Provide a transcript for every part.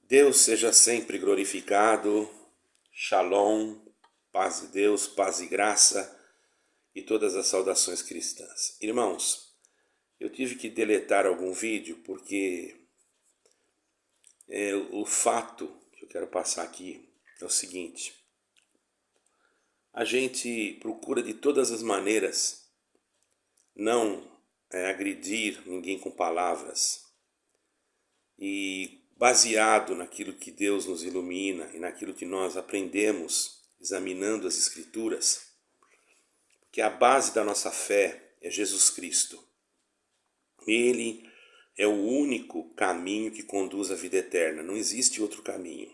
Deus seja sempre glorificado. Shalom, paz de Deus, paz e graça e todas as saudações cristãs. Irmãos, eu tive que deletar algum vídeo porque o fato que eu quero passar aqui é o seguinte: a gente procura de todas as maneiras não agredir ninguém com palavras, e baseado naquilo que Deus nos ilumina e naquilo que nós aprendemos examinando as Escrituras, que a base da nossa fé é Jesus Cristo. Ele é o único caminho que conduz à vida eterna, não existe outro caminho.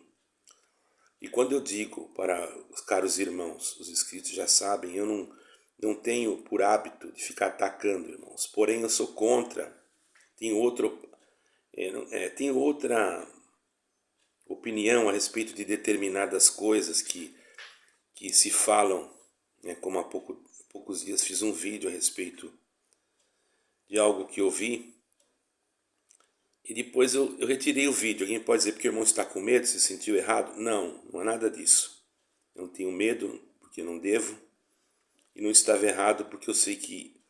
E quando eu digo para os caros irmãos, os inscritos já sabem, eu não tenho por hábito de ficar atacando, irmãos, porém eu sou contra, tenho outra opinião a respeito de determinadas coisas que se falam, como há poucos dias fiz um vídeo a respeito de algo que eu vi, e depois eu retirei o vídeo. Alguém pode dizer porque o irmão está com medo, se sentiu errado? Não, não é nada disso. Eu não tenho medo porque eu não devo, e não estava errado porque eu sei que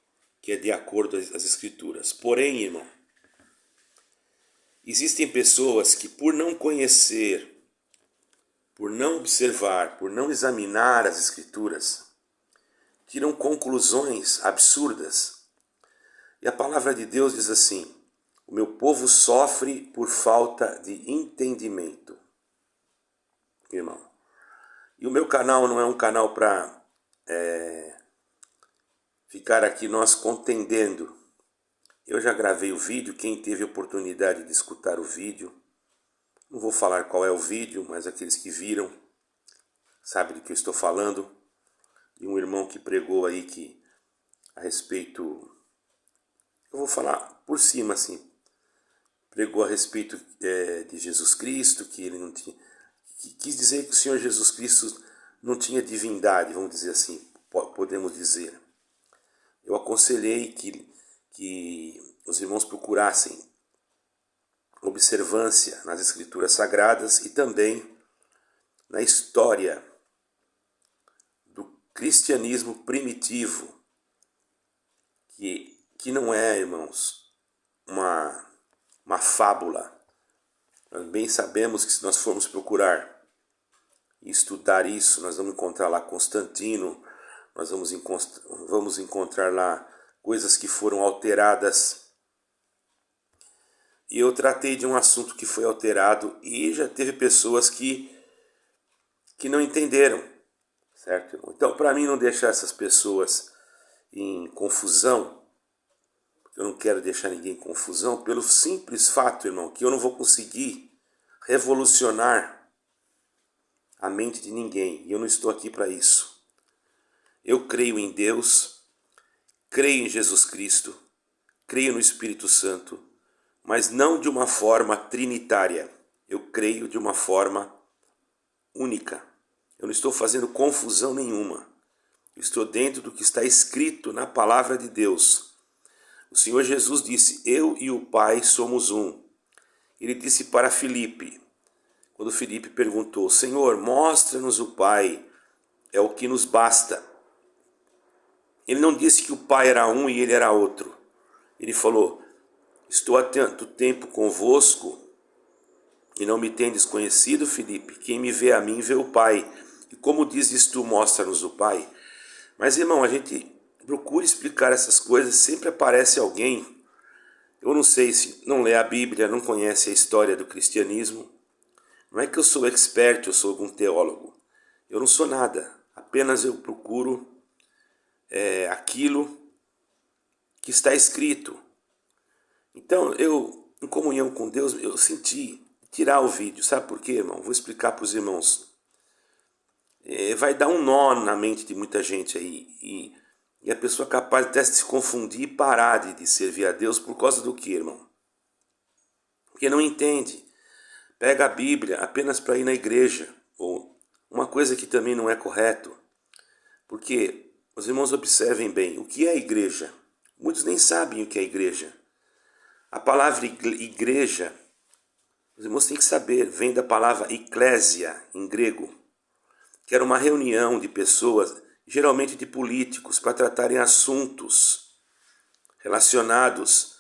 é de acordo às Escrituras. Porém, irmão, existem pessoas que, por não conhecer, por não observar, por não examinar as Escrituras, tiram conclusões absurdas. E a palavra de Deus diz assim: o meu povo sofre por falta de entendimento. Irmão, e o meu canal não é um canal para ficar aqui nós contendendo. Eu já gravei o vídeo, quem teve oportunidade de escutar o vídeo, não vou falar qual é o vídeo, mas aqueles que viram sabem do que eu estou falando. E um irmão que pregou aí que a respeito, eu vou falar por cima assim, pregou a respeito de Jesus Cristo, que ele não tinha, quis dizer que o Senhor Jesus Cristo não tinha divindade, vamos dizer assim, podemos dizer. Eu aconselhei que os irmãos procurassem observância nas Escrituras Sagradas e também na história do cristianismo primitivo, que não é, irmãos, uma fábula. Nós bem sabemos que se nós formos procurar e estudar isso, nós vamos encontrar lá Constantino, nós vamos encontrar lá coisas que foram alteradas. E eu tratei de um assunto que foi alterado e já teve pessoas que não entenderam, certo? Então, para mim não deixar essas pessoas em confusão, eu não quero deixar ninguém em confusão, pelo simples fato, irmão, que eu não vou conseguir revolucionar a mente de ninguém, e eu não estou aqui para isso. Eu creio em Deus, creio em Jesus Cristo, creio no Espírito Santo, mas não de uma forma trinitária. Eu creio de uma forma única. Eu não estou fazendo confusão nenhuma. Eu estou dentro do que está escrito na palavra de Deus. O Senhor Jesus disse: eu e o Pai somos um. Ele disse para Filipe, quando Filipe perguntou: Senhor, mostra-nos o Pai, é o que nos basta. Ele não disse que o Pai era um e ele era outro. Ele falou: estou há tanto tempo convosco e não me tendes conhecido, Filipe. Quem me vê a mim, vê o Pai. E como dizes tu, mostra-nos o Pai. Mas, irmão, a gente procura explicar essas coisas, sempre aparece alguém, eu não sei se não lê a Bíblia, não conhece a história do cristianismo. Não é que eu sou expert, eu sou algum teólogo. Eu não sou nada, apenas eu procuro aquilo que está escrito. Então, eu, em comunhão com Deus, eu senti tirar o vídeo. Sabe por quê, irmão? Vou explicar para os irmãos. Vai dar um nó na mente de muita gente aí. E a pessoa é capaz até de se confundir e parar de servir a Deus por causa do quê, irmão? Porque não entende. Pega a Bíblia apenas para ir na igreja. Ou uma coisa que também não é correto. Porque os irmãos observem bem, o que é igreja? Muitos nem sabem o que é igreja. A palavra igreja Os irmãos têm que saber, vem da palavra eclésia, em grego, que era uma reunião de pessoas, geralmente de políticos, para tratarem assuntos relacionados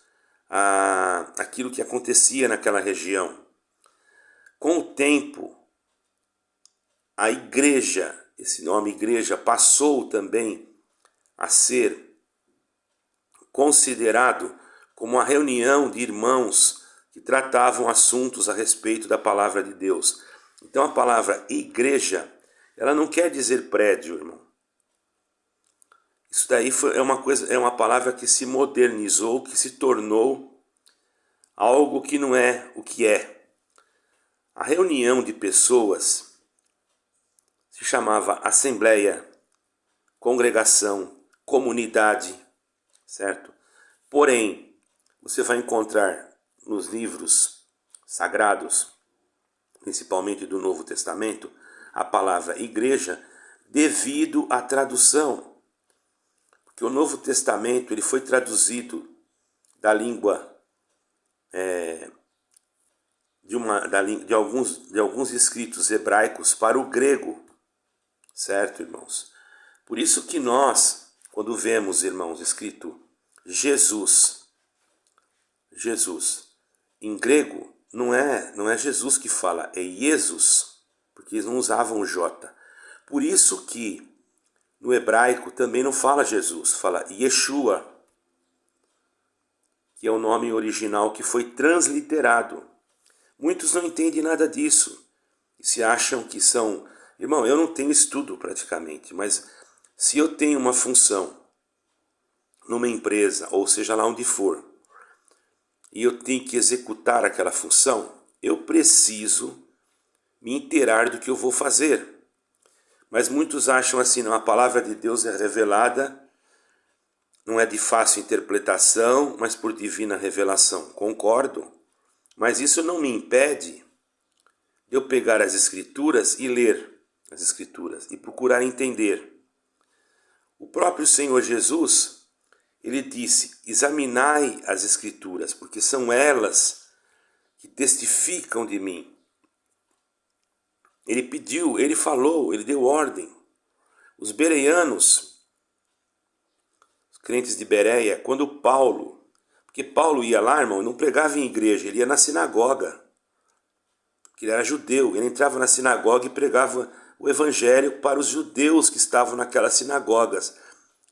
àquilo que acontecia naquela região. Com o tempo, a igreja, esse nome igreja, passou também a ser considerado como uma reunião de irmãos que tratavam assuntos a respeito da palavra de Deus. Então a palavra igreja, ela não quer dizer prédio, irmão. Isso daí é uma palavra que se modernizou, que se tornou algo que não é o que é. A reunião de pessoas se chamava assembleia, congregação, comunidade, certo? Porém, você vai encontrar nos livros sagrados, principalmente do Novo Testamento, a palavra igreja devido à tradução. Porque o Novo Testamento ele foi traduzido da língua de alguns escritos hebraicos para o grego, certo, irmãos? Por isso que nós, quando vemos, irmãos, escrito Jesus, em grego, não é Jesus que fala, é Jesus, porque eles não usavam o J. Por isso que no hebraico também não fala Jesus, fala Yeshua, que é o nome original que foi transliterado. Muitos não entendem nada disso e se acham que são... Irmão, eu não tenho estudo praticamente, mas se eu tenho uma função numa empresa, ou seja lá onde for, e eu tenho que executar aquela função, eu preciso me inteirar do que eu vou fazer. Mas muitos acham assim, não, a palavra de Deus é revelada, não é de fácil interpretação, mas por divina revelação. Concordo, mas isso não me impede de eu pegar as Escrituras e ler as Escrituras e procurar entender. O próprio Senhor Jesus, ele disse, examinai as Escrituras, porque são elas que testificam de mim. Ele pediu, ele falou, ele deu ordem. Os bereanos, os crentes de Bereia, quando Paulo, porque Paulo ia lá, irmão, não pregava em igreja, ele ia na sinagoga, porque ele era judeu, ele entrava na sinagoga e pregava o evangelho para os judeus que estavam naquelas sinagogas.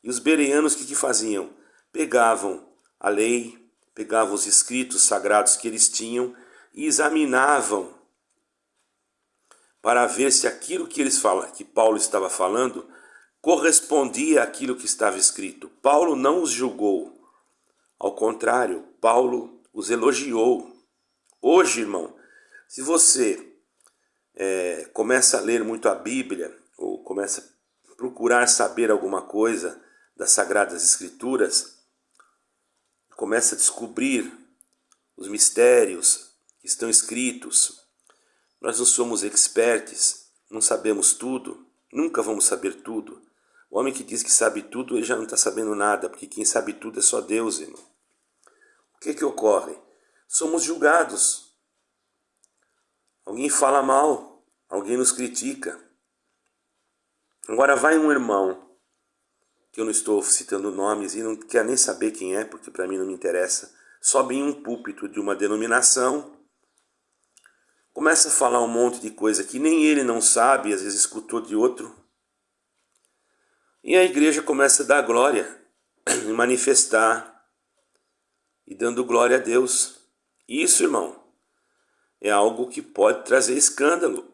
E os bereanos o que faziam? Pegavam a lei, pegavam os escritos sagrados que eles tinham e examinavam para ver se aquilo que Paulo estava falando correspondia àquilo que estava escrito. Paulo não os julgou, ao contrário, Paulo os elogiou. Hoje, irmão, se você começa a ler muito a Bíblia, ou começa a procurar saber alguma coisa das Sagradas Escrituras, começa a descobrir os mistérios que estão escritos. Nós não somos experts, não sabemos tudo, nunca vamos saber tudo. O homem que diz que sabe tudo, ele já não está sabendo nada, porque quem sabe tudo é só Deus, irmão. O que ocorre? Somos julgados. Alguém fala mal, alguém nos critica. Agora vai um irmão, que eu não estou citando nomes e não quero nem saber quem é, porque para mim não me interessa, sobe em um púlpito de uma denominação, começa a falar um monte de coisa que nem ele não sabe, às vezes escutou de outro, e a igreja começa a dar glória, e manifestar, e dando glória a Deus. Isso, irmão, é algo que pode trazer escândalo.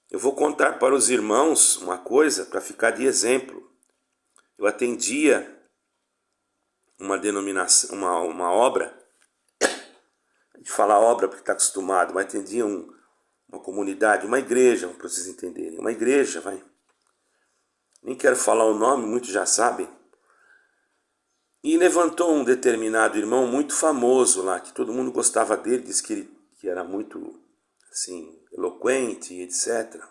Eu vou contar para os irmãos uma coisa para ficar de exemplo. Eu atendia uma denominação, uma obra, a gente fala obra porque está acostumado, mas atendia uma comunidade, uma igreja, para vocês entenderem, uma igreja, vai. Nem quero falar o nome, muitos já sabem. E levantou um determinado irmão muito famoso lá, que todo mundo gostava dele, disse que ele era muito assim, eloquente, etc.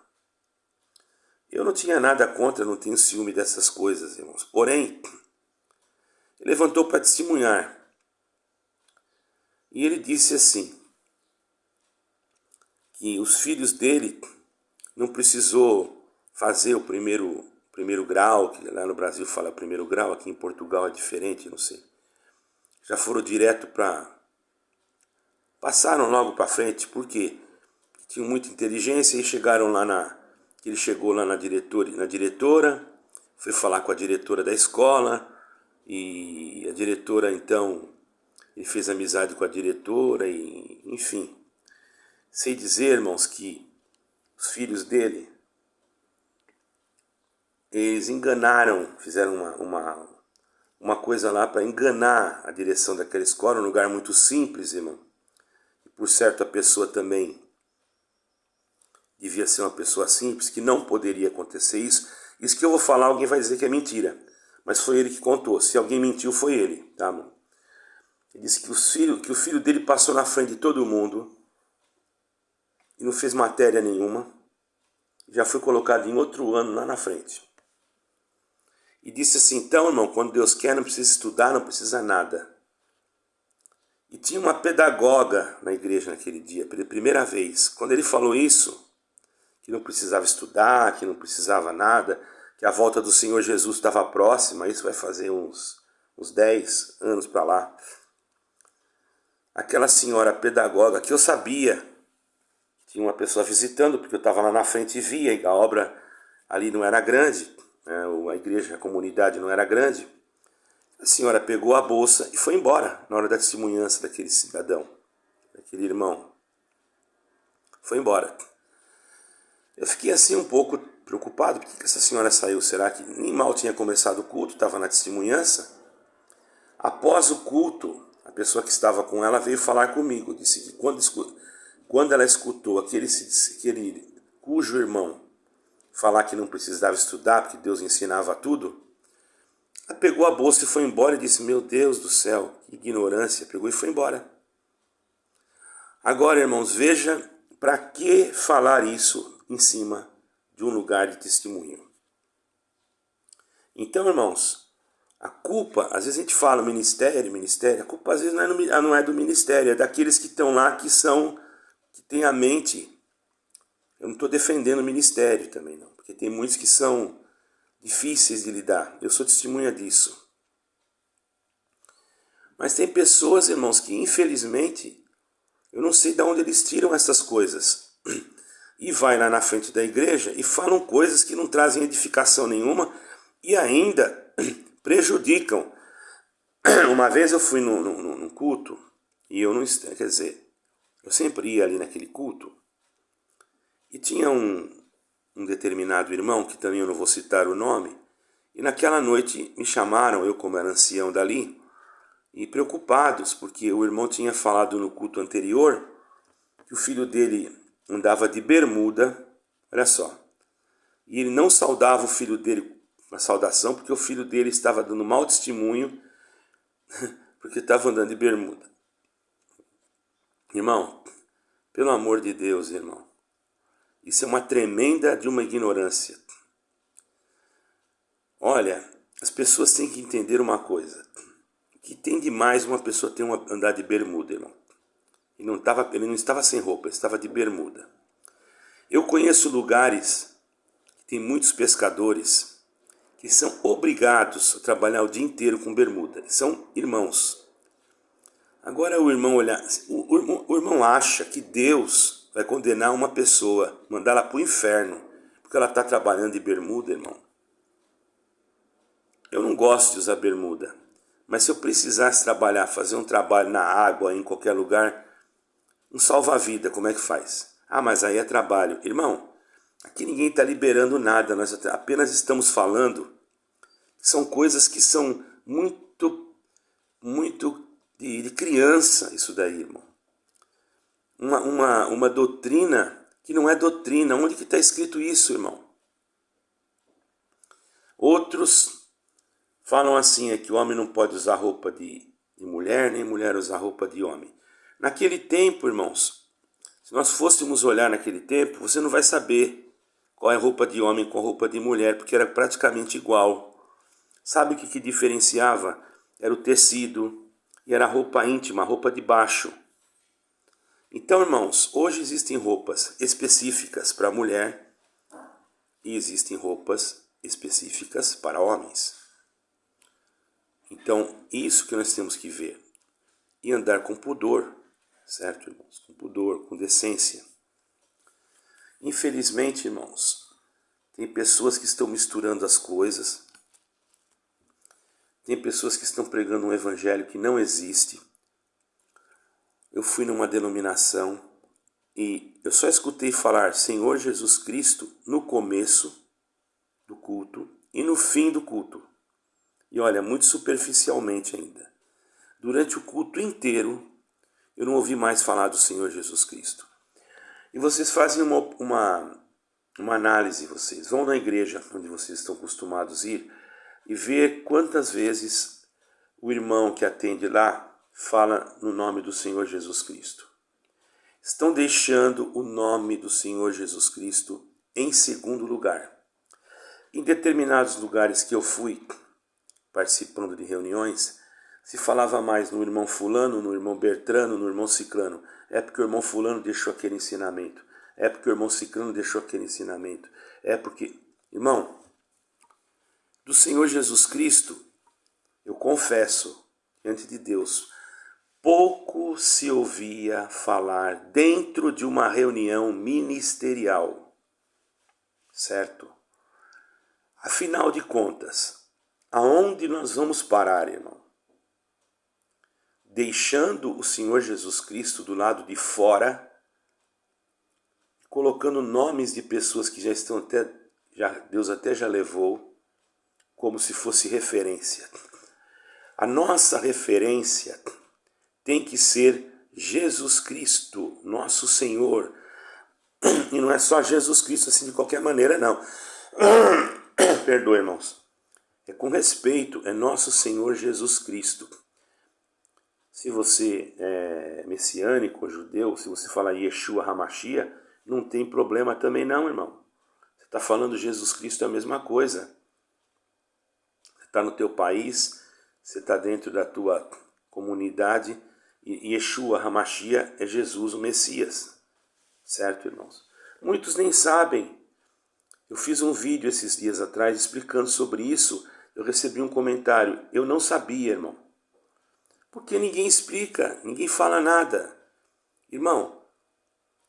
Eu não tinha nada contra, não tenho ciúme dessas coisas, irmãos. Porém, ele levantou para testemunhar. E ele disse assim, que os filhos dele não precisou fazer o primeiro grau, que lá no Brasil fala primeiro grau, aqui em Portugal é diferente, não sei. Já foram direto para... passaram logo para frente, porque tinham muita inteligência e chegaram lá ele chegou lá na diretora, foi falar com a diretora da escola, e a diretora então, ele fez amizade com a diretora, e enfim. Sei dizer, irmãos, que os filhos dele, eles enganaram, fizeram uma coisa lá para enganar a direção daquela escola, um lugar muito simples, irmão. E por certo a pessoa também devia ser uma pessoa simples, que não poderia acontecer isso. Isso que eu vou falar, alguém vai dizer que é mentira. Mas foi ele que contou. Se alguém mentiu, foi ele, tá, mano? Ele disse que o filho dele passou na frente de todo mundo e não fez matéria nenhuma. Já foi colocado em outro ano lá na frente. E disse assim, então, irmão, quando Deus quer, não precisa estudar, não precisa nada. E tinha uma pedagoga na igreja naquele dia, pela primeira vez. Quando ele falou isso, que não precisava estudar, que não precisava nada, que a volta do Senhor Jesus estava próxima, isso vai fazer uns 10 anos para lá. Aquela senhora pedagoga, que eu sabia, tinha uma pessoa visitando, porque eu estava lá na frente e via, e a obra ali não era grande, né? A igreja, a comunidade não era grande. A senhora pegou a bolsa e foi embora na hora da testemunhança daquele cidadão, daquele irmão. Foi embora. Eu fiquei assim um pouco preocupado, por que essa senhora saiu? Será que nem mal tinha começado o culto, estava na testemunhança? Após o culto, a pessoa que estava com ela veio falar comigo, disse que quando ela escutou aquele cujo irmão falar que não precisava estudar, porque Deus ensinava tudo, ela pegou a bolsa e foi embora e disse, meu Deus do céu, que ignorância, pegou e foi embora. Agora, irmãos, veja para que falar isso em cima de um lugar de testemunho. Então, irmãos, a culpa, às vezes a gente fala ministério, a culpa às vezes não é do ministério, é daqueles que estão lá, que têm a mente. Eu não estou defendendo o ministério também, não, porque tem muitos que são difíceis de lidar. Eu sou testemunha disso. Mas tem pessoas, irmãos, que infelizmente, eu não sei de onde eles tiram essas coisas. E vai lá na frente da igreja e falam coisas que não trazem edificação nenhuma e ainda prejudicam. Uma vez eu fui num culto e eu não... Quer dizer, eu sempre ia ali naquele culto e tinha um determinado irmão, que também eu não vou citar o nome, e naquela noite me chamaram, eu como era ancião dali, e preocupados, porque o irmão tinha falado no culto anterior que o filho dele andava de bermuda, olha só, e ele não saudava o filho dele com a saudação, porque o filho dele estava dando mau testemunho, porque estava andando de bermuda. Irmão, pelo amor de Deus, irmão, isso é uma tremenda de uma ignorância. Olha, as pessoas têm que entender uma coisa, que tem demais uma pessoa andar de bermuda, irmão. Ele não estava sem roupa, ele estava de bermuda. Eu conheço lugares que tem muitos pescadores que são obrigados a trabalhar o dia inteiro com bermuda. São irmãos. Agora o irmão o irmão acha que Deus vai condenar uma pessoa, mandá-la para o inferno, porque ela está trabalhando de bermuda, irmão. Eu não gosto de usar bermuda, mas se eu precisasse trabalhar, fazer um trabalho na água, em qualquer lugar, um salva-vida, como é que faz? Ah, mas aí é trabalho. Irmão, aqui ninguém está liberando nada, nós apenas estamos falando. São coisas que são muito de criança, isso daí, irmão. Uma doutrina que não é doutrina. Onde que está escrito isso, irmão? Outros falam assim, que o homem não pode usar roupa de mulher, nem mulher usar roupa de homem. Naquele tempo, irmãos, se nós fôssemos olhar naquele tempo, você não vai saber qual é a roupa de homem com a roupa de mulher, porque era praticamente igual. Sabe o que diferenciava? Era o tecido, e era a roupa íntima, a roupa de baixo. Então, irmãos, hoje existem roupas específicas para mulher e existem roupas específicas para homens. Então, isso que nós temos que ver e andar com pudor, certo, irmãos? Com pudor, com decência. Infelizmente, irmãos, tem pessoas que estão misturando as coisas, tem pessoas que estão pregando um evangelho que não existe. Eu fui numa denominação e eu só escutei falar Senhor Jesus Cristo no começo do culto e no fim do culto. E olha, muito superficialmente ainda. Durante o culto inteiro, eu não ouvi mais falar do Senhor Jesus Cristo. E vocês fazem uma análise, vocês vão na igreja onde vocês estão acostumados a ir e ver quantas vezes o irmão que atende lá fala no nome do Senhor Jesus Cristo. Estão deixando o nome do Senhor Jesus Cristo em segundo lugar. Em determinados lugares que eu fui, participando de reuniões, se falava mais no irmão fulano, no irmão Bertrano, no irmão Ciclano. É porque o irmão fulano deixou aquele ensinamento. É porque o irmão Ciclano deixou aquele ensinamento. É porque... Irmão, do Senhor Jesus Cristo, eu confesso, diante de Deus, pouco se ouvia falar dentro de uma reunião ministerial, certo? Afinal de contas, aonde nós vamos parar, irmão? Deixando o Senhor Jesus Cristo do lado de fora, colocando nomes de pessoas que já estão Deus até já levou, como se fosse referência. A nossa referência tem que ser Jesus Cristo, nosso Senhor. E não é só Jesus Cristo assim de qualquer maneira, não. Perdoe, irmãos. É com respeito, é nosso Senhor Jesus Cristo. Se você é messiânico ou judeu, se você fala Yeshua HaMashiach, não tem problema também não, irmão. Você está falando Jesus Cristo é a mesma coisa. Você está no teu país, você está dentro da tua comunidade, e Yeshua HaMashiach é Jesus, o Messias. Certo, irmãos? Muitos nem sabem. Eu fiz um vídeo esses dias atrás explicando sobre isso. Eu recebi um comentário. Eu não sabia, irmão. Porque ninguém explica, ninguém fala nada. Irmão,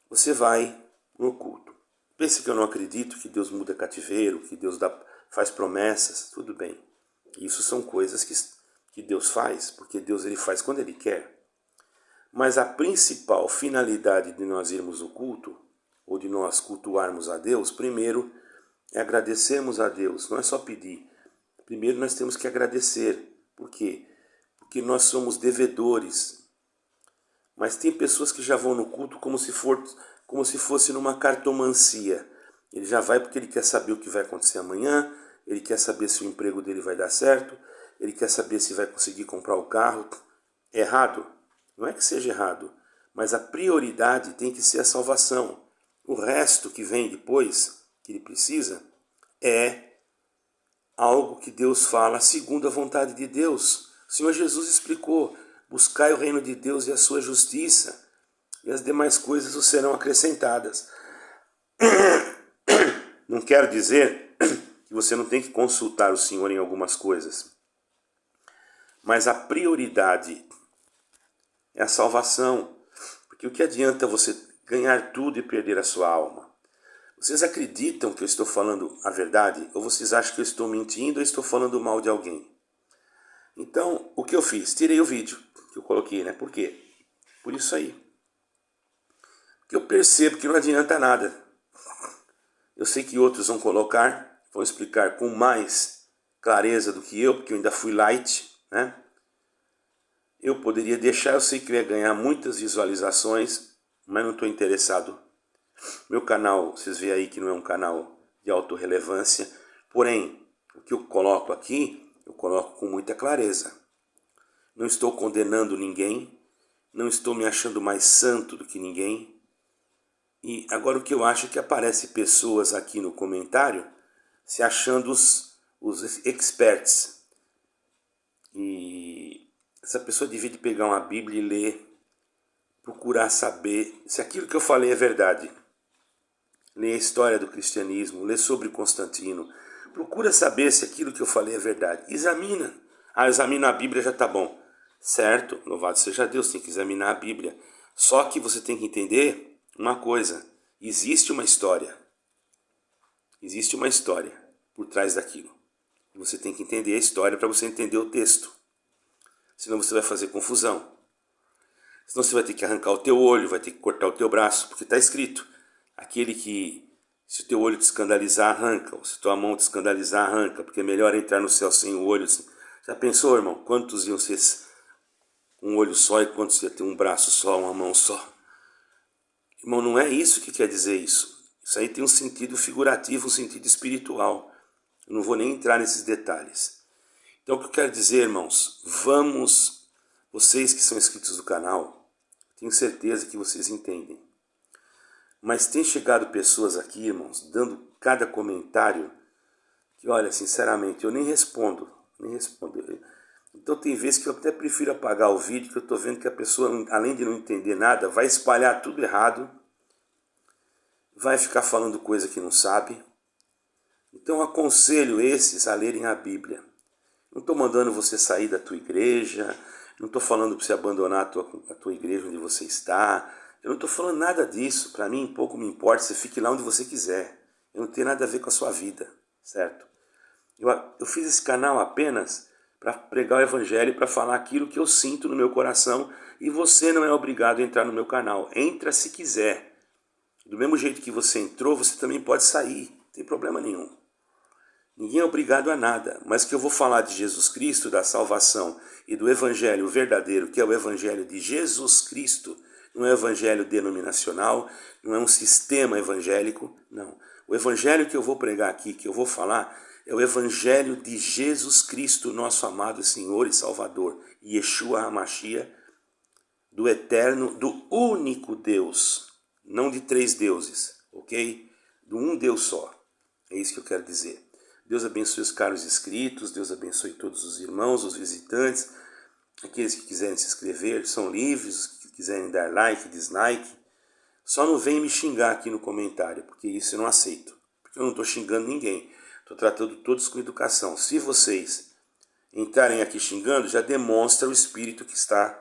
você vai no culto. Pense que eu não acredito que Deus muda cativeiro, que Deus faz promessas. Tudo bem. Isso são coisas que Deus faz, porque Deus ele faz quando Ele quer. Mas a principal finalidade de nós irmos ao culto, ou de nós cultuarmos a Deus, primeiro é agradecermos a Deus, não é só pedir. Primeiro nós temos que agradecer. Por quê? Porque nós somos devedores. Mas tem pessoas que já vão no culto como se fosse numa cartomancia. Ele já vai porque ele quer saber o que vai acontecer amanhã, ele quer saber se o emprego dele vai dar certo, ele quer saber se vai conseguir comprar o carro. É errado? Não é que seja errado, mas a prioridade tem que ser a salvação. O resto que vem depois, que ele precisa, é algo que Deus fala segundo a vontade de Deus. O Senhor Jesus explicou, buscai o reino de Deus e a sua justiça, e as demais coisas os serão acrescentadas. Não quero dizer que você não tem que consultar o Senhor em algumas coisas, mas a prioridade é a salvação, porque o que adianta você ganhar tudo e perder a sua alma? Vocês acreditam que eu estou falando a verdade? Ou vocês acham que eu estou mentindo ou estou falando mal de alguém? Então, o que eu fiz? Tirei o vídeo que eu coloquei, né? Por quê? Por isso aí. Porque eu percebo que não adianta nada. Eu sei que outros vão colocar, vão explicar com mais clareza do que eu, porque eu ainda fui light, né? Eu poderia deixar, eu sei que eu ia ganhar muitas visualizações, mas não estou interessado. Meu canal, vocês veem aí que não é um canal de autorrelevância, porém, o que eu coloco aqui, eu coloco com muita clareza. Não estou condenando ninguém, não estou me achando mais santo do que ninguém. E agora o que eu acho é que aparece pessoas aqui no comentário se achando os experts. E essa pessoa devia pegar uma Bíblia e ler, procurar saber se aquilo que eu falei é verdade. Lê a história do cristianismo, lê sobre Constantino. Procura saber se aquilo que eu falei é verdade. Examina. Examina a Bíblia, já está bom. Certo, louvado seja Deus, tem que examinar a Bíblia. Só que você tem que entender uma coisa. Existe uma história. Existe uma história por trás daquilo. Você tem que entender a história para você entender o texto. Senão você vai fazer confusão. Senão você vai ter que arrancar o teu olho, vai ter que cortar o teu braço, porque está escrito. Aquele que, se o teu olho te escandalizar, arranca. Ou se tua mão te escandalizar, arranca. Porque é melhor entrar no céu sem o olho. Assim. Já pensou, irmão? Quantos iam ser com um olho só e quantos iam ter um braço só, uma mão só? Irmão, não é isso que quer dizer isso. Isso aí tem um sentido figurativo, um sentido espiritual. Eu não vou nem entrar nesses detalhes. Então o que eu quero dizer, irmãos, vamos, vocês que são inscritos do canal, tenho certeza que vocês entendem. Mas tem chegado pessoas aqui, irmãos, dando cada comentário que, olha, sinceramente, eu nem respondo. Então tem vezes que eu até prefiro apagar o vídeo, que eu estou vendo que a pessoa, além de não entender nada, vai espalhar tudo errado, vai ficar falando coisa que não sabe. Então aconselho esses a lerem a Bíblia. Não estou mandando você sair da tua igreja, não estou falando para você abandonar a tua igreja onde você está. Eu não estou falando nada disso. Para mim, pouco me importa, você fique lá onde você quiser. Eu não tenho nada a ver com a sua vida, certo? Eu fiz esse canal apenas para pregar o evangelho e para falar aquilo que eu sinto no meu coração. E você não é obrigado a entrar no meu canal. Entra se quiser. Do mesmo jeito que você entrou, você também pode sair. Não tem problema nenhum. Ninguém é obrigado a nada, mas que eu vou falar de Jesus Cristo, da salvação e do evangelho verdadeiro, que é o evangelho de Jesus Cristo, não é evangelho denominacional, não é um sistema evangélico, não. O evangelho que eu vou pregar aqui, que eu vou falar, é o evangelho de Jesus Cristo, nosso amado Senhor e Salvador, Yeshua HaMashiach, do eterno, do único Deus, não de três deuses, ok? Do um Deus só, é isso que eu quero dizer. Deus abençoe os caros inscritos, Deus abençoe todos os irmãos, os visitantes, aqueles que quiserem se inscrever, são livres, os que quiserem dar like, dislike. Só não vem me xingar aqui no comentário, porque isso eu não aceito. Porque eu não estou xingando ninguém, estou tratando todos com educação. Se vocês entrarem aqui xingando, já demonstra o espírito que está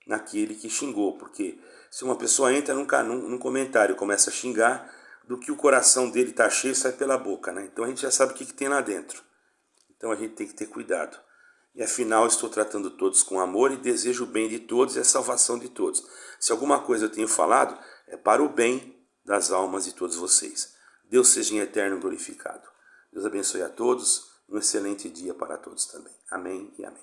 naquele que xingou. Porque se uma pessoa entra num comentário e começa a xingar, do que o coração dele está cheio, sai pela boca, né? Então a gente já sabe o que tem lá dentro. Então a gente tem que ter cuidado. E afinal estou tratando todos com amor e desejo o bem de todos e a salvação de todos. Se alguma coisa eu tenho falado, é para o bem das almas de todos vocês. Deus seja em eterno glorificado. Deus abençoe a todos. Um excelente dia para todos também. Amém e amém.